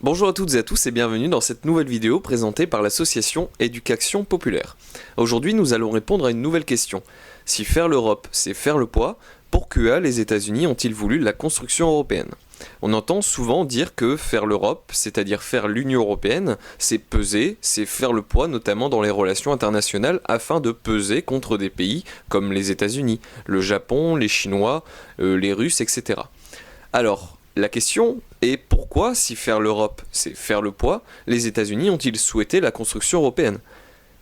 Bonjour à toutes et à tous et bienvenue dans cette nouvelle vidéo présentée par l'association Éducation Populaire. Aujourd'hui nous allons répondre à une nouvelle question. Si faire l'Europe c'est faire le poids, pourquoi les États-Unis ont-ils voulu la construction européenne ? On entend souvent dire que faire l'Europe, c'est-à-dire faire l'Union européenne, c'est peser, c'est faire le poids notamment dans les relations internationales afin de peser contre des pays comme les États-Unis, le Japon, les Chinois, les Russes, etc. Alors, la question est pourquoi, si faire l'Europe c'est faire le poids, les États-Unis ont-ils souhaité la construction européenne ?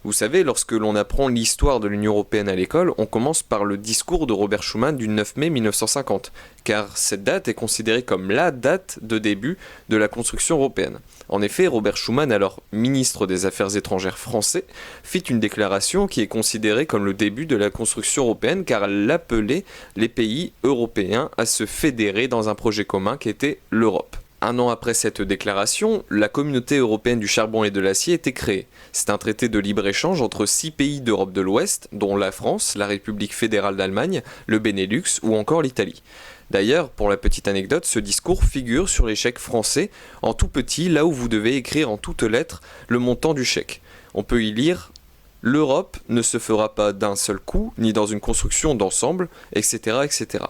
Vous savez, lorsque l'on apprend l'histoire de l'Union européenne à l'école, on commence par le discours de Robert Schuman du 9 mai 1950, car cette date est considérée comme la date de début de la construction européenne. En effet, Robert Schuman, alors ministre des Affaires étrangères français, fit une déclaration qui est considérée comme le début de la construction européenne, car elle appelait les pays européens à se fédérer dans un projet commun qui était l'Europe. Un an après cette déclaration, la Communauté européenne du charbon et de l'acier était créée. C'est un traité de libre-échange entre 6 pays d'Europe de l'Ouest, dont la France, la République fédérale d'Allemagne, le Benelux ou encore l'Italie. D'ailleurs, pour la petite anecdote, ce discours figure sur les chèques français, en tout petit, là où vous devez écrire en toutes lettres le montant du chèque. On peut y lire « L'Europe ne se fera pas d'un seul coup, ni dans une construction d'ensemble, etc. etc. »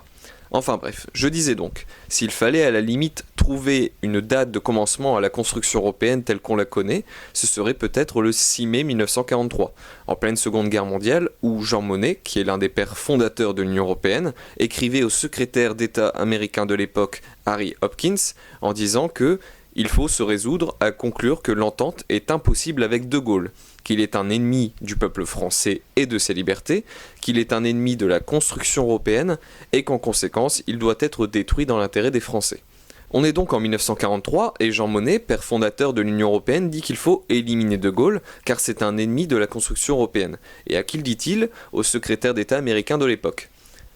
Enfin bref, je disais donc, s'il fallait à la limite trouver une date de commencement à la construction européenne telle qu'on la connaît, ce serait peut-être le 6 mai 1943, en pleine Seconde Guerre mondiale, où Jean Monnet, qui est l'un des pères fondateurs de l'Union européenne, écrivait au secrétaire d'État américain de l'époque, Harry Hopkins, en disant que il faut se résoudre à conclure que l'entente est impossible avec De Gaulle, qu'il est un ennemi du peuple français et de ses libertés, qu'il est un ennemi de la construction européenne et qu'en conséquence, il doit être détruit dans l'intérêt des Français. On est donc en 1943 et Jean Monnet, père fondateur de l'Union européenne, dit qu'il faut éliminer De Gaulle car c'est un ennemi de la construction européenne. Et à qui le dit-il ? Au secrétaire d'État américain de l'époque.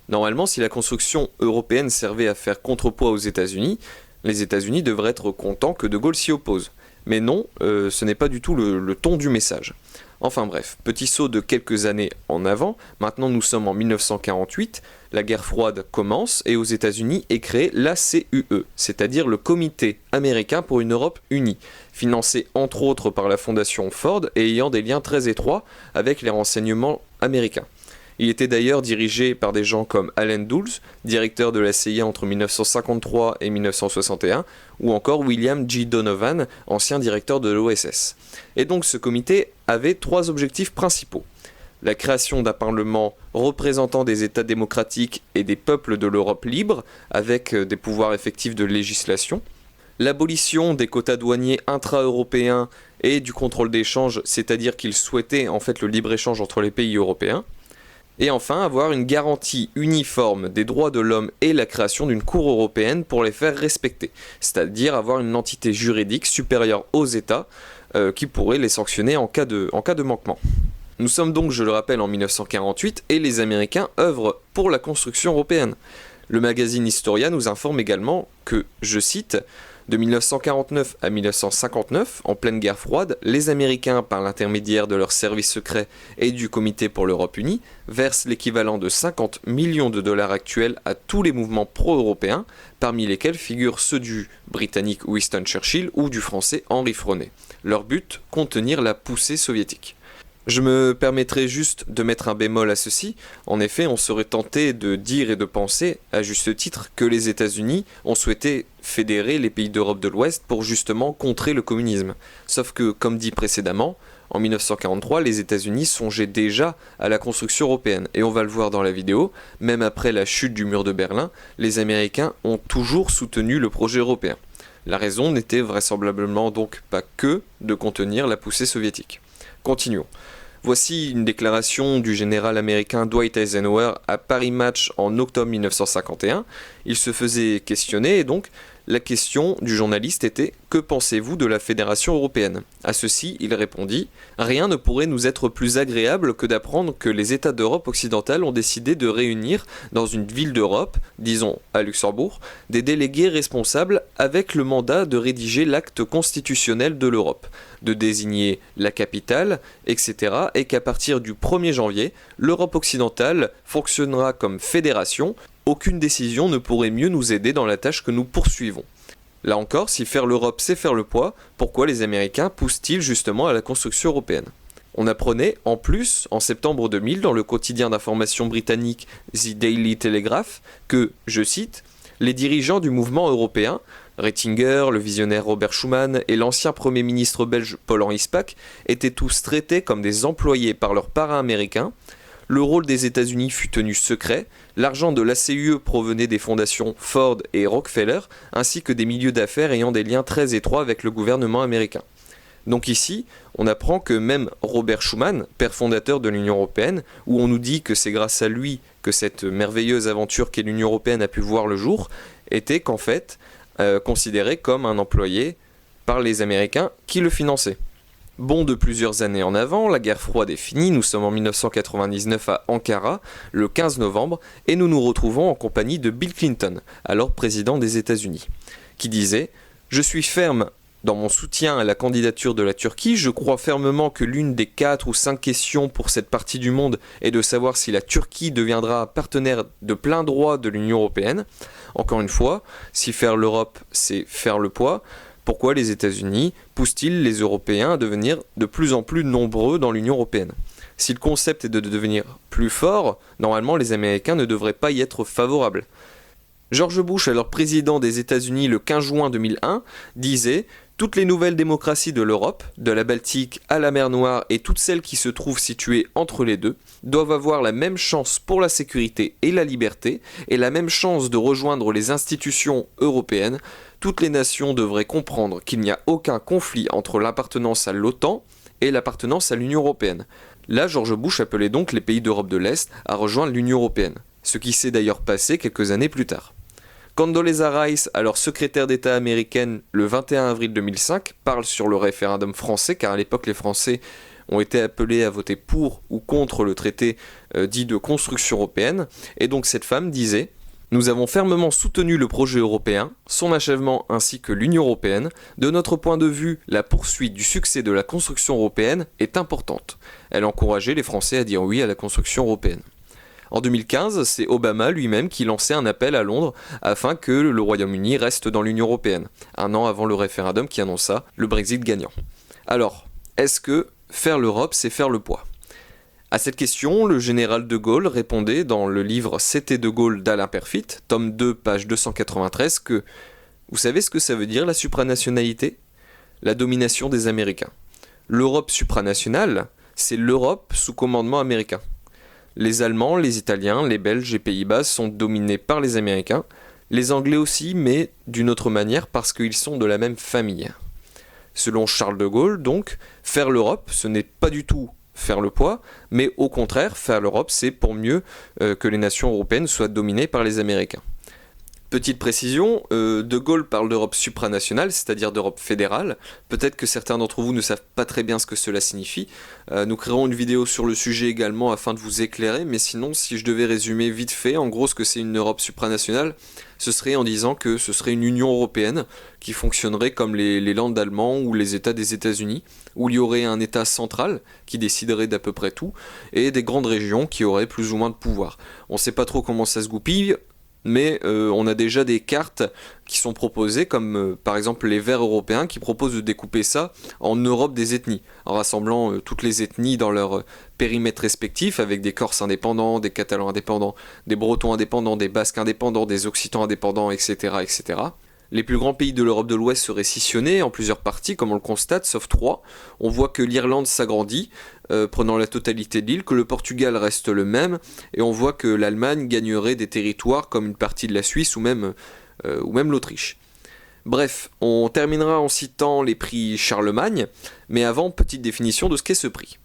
Normalement, si la construction européenne servait à faire contrepoids aux États-Unis, les États-Unis devraient être contents que De Gaulle s'y oppose. Mais non, ce n'est pas du tout le ton du message. Enfin bref, petit saut de quelques années en avant, maintenant nous sommes en 1948, la guerre froide commence et aux États-Unis est créé l'ACUE, c'est-à-dire le Comité américain pour une Europe unie, financé entre autres par la fondation Ford et ayant des liens très étroits avec les renseignements américains. Il était d'ailleurs dirigé par des gens comme Allen Dulles, directeur de la CIA entre 1953 et 1961, ou encore William G. Donovan, ancien directeur de l'OSS. Et donc ce comité avait 3 objectifs principaux. La création d'un parlement représentant des États démocratiques et des peuples de l'Europe libre, avec des pouvoirs effectifs de législation. L'abolition des quotas douaniers intra-européens et du contrôle d'échange, c'est-à-dire qu'ils souhaitaient en fait le libre-échange entre les pays européens. Et enfin, avoir une garantie uniforme des droits de l'homme et la création d'une cour européenne pour les faire respecter, c'est-à-dire avoir une entité juridique supérieure aux États qui pourrait les sanctionner en cas de manquement. Nous sommes donc, je le rappelle, en 1948 et les Américains œuvrent pour la construction européenne. Le magazine Historia nous informe également que, je cite, de 1949 à 1959, en pleine guerre froide, les Américains, par l'intermédiaire de leurs services secrets et du Comité pour l'Europe unie, versent l'équivalent de 50 millions de dollars actuels à tous les mouvements pro-européens, parmi lesquels figurent ceux du Britannique Winston Churchill ou du Français Henri Fronet. Leur but, contenir la poussée soviétique. Je me permettrai juste de mettre un bémol à ceci. En effet, on serait tenté de dire et de penser, à juste titre, que les États-Unis ont souhaité fédérer les pays d'Europe de l'Ouest pour justement contrer le communisme. Sauf que, comme dit précédemment, en 1943, les États-Unis songeaient déjà à la construction européenne. Et on va le voir dans la vidéo, même après la chute du mur de Berlin, les Américains ont toujours soutenu le projet européen. La raison n'était vraisemblablement donc pas que de contenir la poussée soviétique. Continuons. Voici une déclaration du général américain Dwight Eisenhower à Paris Match en octobre 1951. Il se faisait questionner et donc la question du journaliste était « Que pensez-vous de la Fédération européenne ?» À ceci, il répondit « Rien ne pourrait nous être plus agréable que d'apprendre que les États d'Europe occidentale ont décidé de réunir dans une ville d'Europe, disons à Luxembourg, des délégués responsables avec le mandat de rédiger l'acte constitutionnel de l'Europe, de désigner la capitale, etc. et qu'à partir du 1er janvier, l'Europe occidentale fonctionnera comme fédération. Aucune décision ne pourrait mieux nous aider dans la tâche que nous poursuivons. » Là encore, si faire l'Europe c'est faire le poids, pourquoi les Américains poussent-ils justement à la construction européenne ? On apprenait, en plus, en septembre 2000, dans le quotidien d'information britannique The Daily Telegraph, que, je cite, « Les dirigeants du mouvement européen, Ratzinger, le visionnaire Robert Schuman et l'ancien Premier ministre belge Paul-Henri Spaak, étaient tous traités comme des employés par leurs parrains américains. Le rôle des États-Unis fut tenu secret, l'argent de l'ACUE provenait des fondations Ford et Rockefeller, ainsi que des milieux d'affaires ayant des liens très étroits avec le gouvernement américain. » Donc ici, on apprend que même Robert Schuman, père fondateur de l'Union européenne, où on nous dit que c'est grâce à lui que cette merveilleuse aventure qu'est l'Union européenne a pu voir le jour, était qu'en fait considéré comme un employé par les Américains qui le finançaient. Bon, de plusieurs années en avant, la guerre froide est finie, nous sommes en 1999 à Ankara, le 15 novembre, et nous nous retrouvons en compagnie de Bill Clinton, alors président des États-Unis, qui disait « Je suis ferme dans mon soutien à la candidature de la Turquie, je crois fermement que l'une des 4 ou 5 questions pour cette partie du monde est de savoir si la Turquie deviendra partenaire de plein droit de l'Union européenne. Encore une fois, si faire l'Europe, c'est faire le poids, pourquoi les États-Unis poussent-ils les Européens à devenir de plus en plus nombreux dans l'Union européenne ? Si le concept est de devenir plus fort, normalement les Américains ne devraient pas y être favorables. George Bush, alors président des États-Unis le 15 juin 2001, disait « Toutes les nouvelles démocraties de l'Europe, de la Baltique à la mer Noire et toutes celles qui se trouvent situées entre les deux, doivent avoir la même chance pour la sécurité et la liberté et la même chance de rejoindre les institutions européennes. Toutes les nations devraient comprendre qu'il n'y a aucun conflit entre l'appartenance à l'OTAN et l'appartenance à l'Union européenne. » Là, George Bush appelait donc les pays d'Europe de l'Est à rejoindre l'Union européenne, ce qui s'est d'ailleurs passé quelques années plus tard. Condoleezza Rice, alors secrétaire d'État américaine le 21 avril 2005, parle sur le référendum français, car à l'époque les Français ont été appelés à voter pour ou contre le traité dit de construction européenne, et donc cette femme disait « Nous avons fermement soutenu le projet européen, son achèvement ainsi que l'Union européenne. De notre point de vue, la poursuite du succès de la construction européenne est importante. » Elle encourageait les Français à dire oui à la construction européenne. En 2015, c'est Obama lui-même qui lançait un appel à Londres afin que le Royaume-Uni reste dans l'Union européenne, un an avant le référendum qui annonça le Brexit gagnant. Alors, est-ce que faire l'Europe, c'est faire le poids ? À cette question, le général de Gaulle répondait dans le livre C'était de Gaulle d'Alain Perfit, tome 2, page 293, que « Vous savez ce que ça veut dire la supranationalité ? La domination des Américains. L'Europe supranationale, c'est l'Europe sous commandement américain. Les Allemands, les Italiens, les Belges et Pays-Bas sont dominés par les Américains, les Anglais aussi, mais d'une autre manière parce qu'ils sont de la même famille. » Selon Charles de Gaulle, donc, faire l'Europe, ce n'est pas du tout faire le poids, mais au contraire, faire l'Europe, c'est pour mieux que les nations européennes soient dominées par les Américains. Petite précision, de Gaulle parle d'Europe supranationale, c'est-à-dire d'Europe fédérale. Peut-être que certains d'entre vous ne savent pas très bien ce que cela signifie. Nous créerons une vidéo sur le sujet également afin de vous éclairer, mais sinon, si je devais résumer vite fait, en gros, ce que c'est une Europe supranationale, ce serait en disant que ce serait une Union européenne qui fonctionnerait comme les landes allemands ou les États des États-Unis, où il y aurait un État central qui déciderait d'à peu près tout, et des grandes régions qui auraient plus ou moins de pouvoir. On ne sait pas trop comment ça se goupille, mais on a déjà des cartes qui sont proposées, comme par exemple les Verts européens qui proposent de découper ça en Europe des ethnies, en rassemblant toutes les ethnies dans leur périmètre respectif, avec des Corses indépendants, des Catalans indépendants, des Bretons indépendants, des Basques indépendants, des Occitans indépendants, etc. etc. Les plus grands pays de l'Europe de l'Ouest seraient scissionnés en plusieurs parties, comme on le constate, sauf 3. On voit que l'Irlande s'agrandit, prenant la totalité de l'île, que le Portugal reste le même, et on voit que l'Allemagne gagnerait des territoires comme une partie de la Suisse ou même l'Autriche. Bref, on terminera en citant les prix Charlemagne, mais avant, petite définition de ce qu'est ce prix.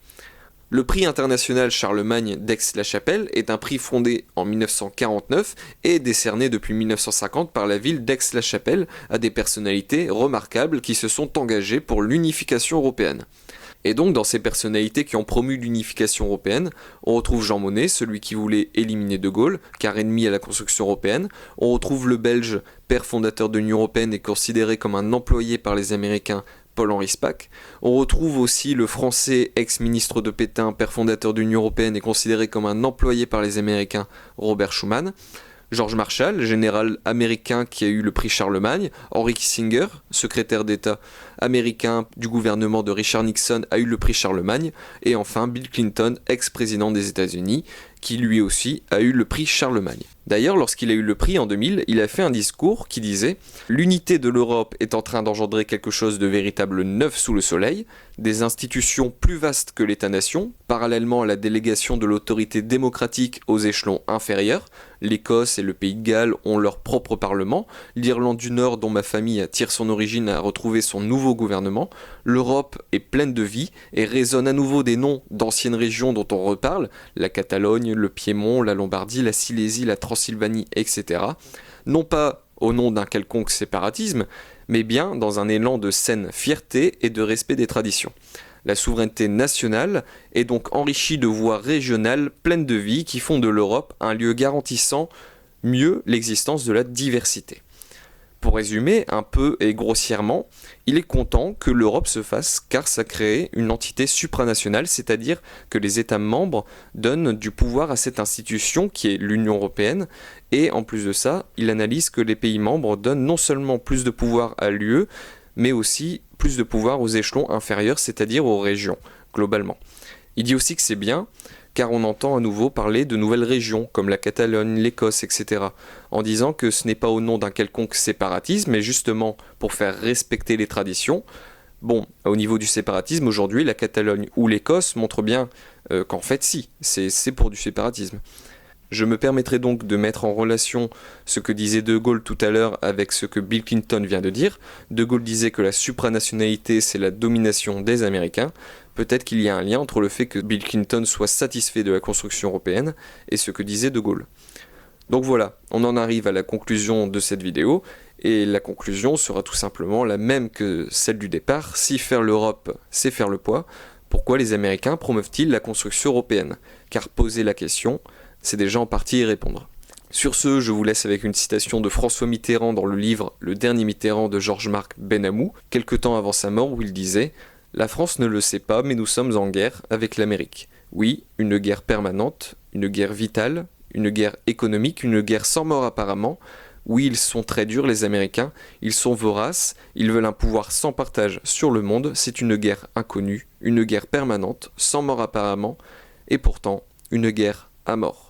Le prix international Charlemagne d'Aix-la-Chapelle est un prix fondé en 1949 et décerné depuis 1950 par la ville d'Aix-la-Chapelle à des personnalités remarquables qui se sont engagées pour l'unification européenne. Et donc dans ces personnalités qui ont promu l'unification européenne, on retrouve Jean Monnet, celui qui voulait éliminer De Gaulle, car ennemi à la construction européenne. On retrouve le Belge, père fondateur de l'Union européenne et considéré comme un employé par les Américains, Paul-Henri Spaak. On retrouve aussi le Français, ex-ministre de Pétain, père fondateur de l'Union européenne et considéré comme un employé par les Américains, Robert Schuman. George Marshall, général américain qui a eu le prix Charlemagne, Henry Kissinger, secrétaire d'État américain du gouvernement de Richard Nixon, a eu le prix Charlemagne, et enfin Bill Clinton, ex-président des États-Unis, qui lui aussi a eu le prix Charlemagne. D'ailleurs, lorsqu'il a eu le prix en 2000, il a fait un discours qui disait « L'unité de l'Europe est en train d'engendrer quelque chose de véritable neuf sous le soleil, des institutions plus vastes que l'État-nation, parallèlement à la délégation de l'autorité démocratique aux échelons inférieurs. L'Écosse et le Pays de Galles ont leur propre parlement, l'Irlande du Nord, dont ma famille tire son origine, a retrouvé son nouveau gouvernement. L'Europe est pleine de vie et résonne à nouveau des noms d'anciennes régions dont on reparle, la Catalogne, le Piémont, la Lombardie, la Silésie, la Transylvanie, etc. Non pas au nom d'un quelconque séparatisme, mais bien dans un élan de saine fierté et de respect des traditions. La souveraineté nationale est donc enrichie de voies régionales pleines de vie qui font de l'Europe un lieu garantissant mieux l'existence de la diversité. Pour résumer un peu et grossièrement, il est content que l'Europe se fasse car ça crée une entité supranationale, c'est-à-dire que les États membres donnent du pouvoir à cette institution qui est l'Union européenne, et en plus de ça, il analyse que les pays membres donnent non seulement plus de pouvoir à l'UE, mais aussi plus de pouvoir aux échelons inférieurs, c'est-à-dire aux régions, globalement. Il dit aussi que c'est bien, car on entend à nouveau parler de nouvelles régions, comme la Catalogne, l'Écosse, etc., en disant que ce n'est pas au nom d'un quelconque séparatisme, mais justement pour faire respecter les traditions. Bon, au niveau du séparatisme, aujourd'hui, la Catalogne ou l'Écosse montrent bien qu'en fait, si, c'est pour du séparatisme. Je me permettrai donc de mettre en relation ce que disait De Gaulle tout à l'heure avec ce que Bill Clinton vient de dire. De Gaulle disait que la supranationalité, c'est la domination des Américains. Peut-être qu'il y a un lien entre le fait que Bill Clinton soit satisfait de la construction européenne et ce que disait De Gaulle. Donc voilà, on en arrive à la conclusion de cette vidéo, et la conclusion sera tout simplement la même que celle du départ. Si faire l'Europe, c'est faire le poids, pourquoi les Américains promeuvent-ils la construction européenne? Car poser la question, c'est déjà en partie y répondre. Sur ce, je vous laisse avec une citation de François Mitterrand dans le livre Le dernier Mitterrand de Georges-Marc Benamou, quelque temps avant sa mort, où il disait « La France ne le sait pas, mais nous sommes en guerre avec l'Amérique. Oui, une guerre permanente, une guerre vitale, une guerre économique, une guerre sans mort apparemment. Oui, ils sont très durs les Américains, ils sont voraces, ils veulent un pouvoir sans partage sur le monde, c'est une guerre inconnue, une guerre permanente, sans mort apparemment, et pourtant une guerre à mort. »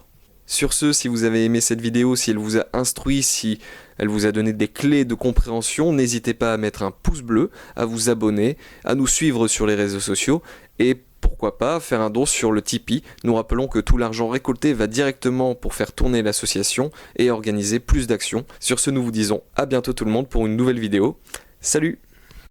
Sur ce, si vous avez aimé cette vidéo, si elle vous a instruit, si elle vous a donné des clés de compréhension, n'hésitez pas à mettre un pouce bleu, à vous abonner, à nous suivre sur les réseaux sociaux et pourquoi pas faire un don sur le Tipeee. Nous rappelons que tout l'argent récolté va directement pour faire tourner l'association et organiser plus d'actions. Sur ce, nous vous disons à bientôt tout le monde pour une nouvelle vidéo. Salut!